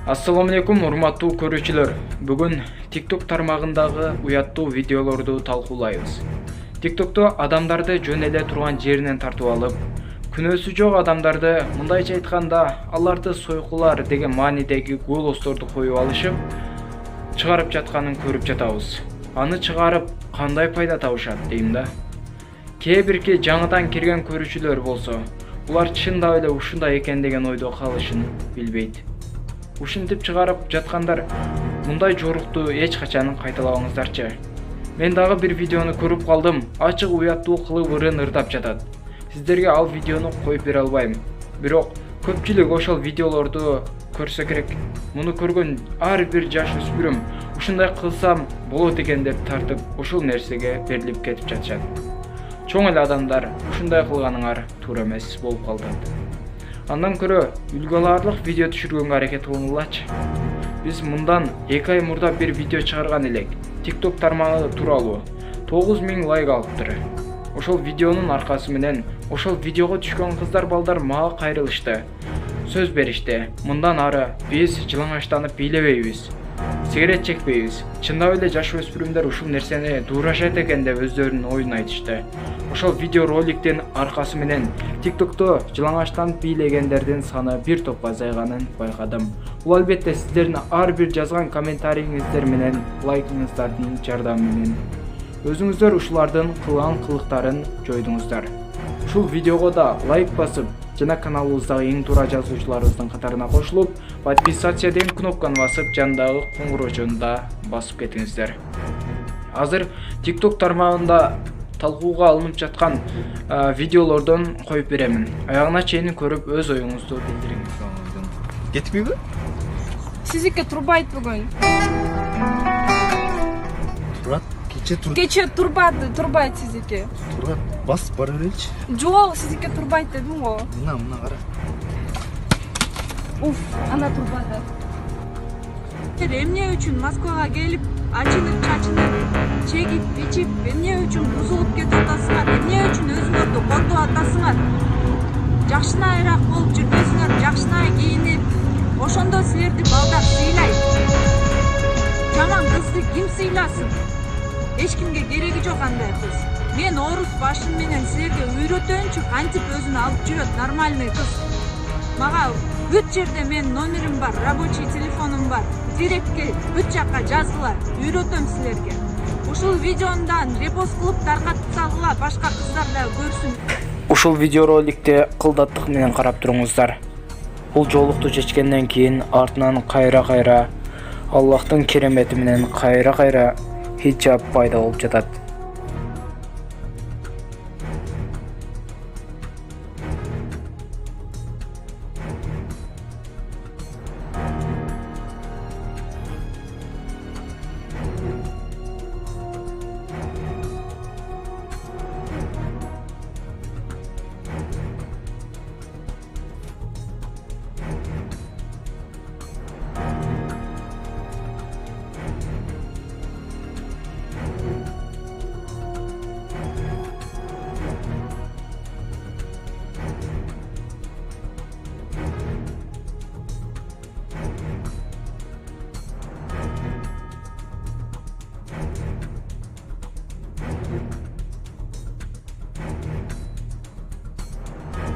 Assalamu alaikum урматтуу көрүүчүлөр. Бүгүн TikTok тармагындагы уяттуу видеолорду талкуулайбыз. TikTok'то адамдарды жөн эле турган жеринен тартып алып, күнөөсү жок адамдарды, мындайча айтканда, аларды сойкулар деген маанидеги голосторду коюп алышып, чыгарып жатканын көрүп жатабыз. Аны чыгарып кандай пайда табышат дейм да. Кээ бирки жаңыдан кирген көрүүчүлөр болсо, булар чындап эле ушундай экен деген ойдо калышын билбейт. Ушинтип чыгарып жаткандар мындай жорукту эч качан кайталабаңыздарчы. Мен дагы бир видеону көрүп калдым. Ачык уяттуу кылыбырын ырдап жатат. Сиздерге ал видеону коюп бере албайм. Бирок көпчүлүк ошол видеолорду көрсө керек. Муну көргөн ар бир жаш өспүрүм ушундай кылсам болот экен деп тартып, ушул нерсеге берилип кетип жатышат. Чоң эле адамдар ушундай кылганыңар туура эмес болуп калат. Андан көрө үлгү аларлык видео түшүргөнгө аракет кылыңылачы. Биз мындан 2 ай мурда бир видео чыгарган элек. TikTok тармагы тууралуу 9000 лайк алыптыр. Ошол видеонун аркасы менен ошол видеого түшкөн кыздар балдар мага кайрылышты. Сөз беришти. Мындан ары биз жылаңачтанып бийлебейбиз. Сигарет чекпейбиз. Чындап эле жаш өспүрүмдөр ушул нерсени дуурашат экен деп өздөрүнүн оюн айтышты. Ошол видео роликтин аркасы менен TikTok'то жылаңачтанып бийлегендердин саны бир топко азайганын байкадым. Бул албетте сиздердин ар бир жазган комментарийиңиздер менен, лайкыңыздардын жардамы менен. Өзүңүздөр ушулардын кылган кылыктарын жойдуңуздар. Ушул видеого да лайк басып, жана каналыбыздагы эң туура жазуучуларыбыздын катарына кошулуп, подписаться деген кнопканы басып, жандагы коңгурочону да басып кетиңиздер. Азыр TikTok тармагында талкууга алынып жаткан видеолордон коюп беремин. Аягына чейин көрүп өз оюңузду билдириңиз. Кетпейби? Сизике турбайт бүгүн. Турат, Кече турбайт сизике. Турат, бас бара береличи. Жок, сизике турбайт дедим го. Мына кара. Уф, ана турбады. Эмне үчүн Москвага келип, ачынып чачынып, чегип, ичип, эмне үчүн бузулуп кетип атасыңар, эмне үчүн өзүңөрдү кордоп атасыңар? Жакшынайраак болуп жүрбөйсүңөр, жакшынай кийинип, ошондо силерди балдар сыйлайт. Жаман кызды ким сыйласын? Эч кимге кереги жок андай кыз. Мен орус башым менен силерге үйрөтөөнчү кантип өзүн алып жүрөт нормальный кыз. Мага бүт жерде мен номерим бар, рабочий телефонум бар. Директке бүт жакка жазгыла, үйрөтөм силерге. Ушул видеондан репост кылып таркатып салгыла, башка кыздар да көрсүн. Ушул видеороликти кылдаттык менен карап туруңуздар. Бул жолукту чечкенден кийин артынан кайра Аллахтын керемети менен кайра хиджаб пайда болуп жатат.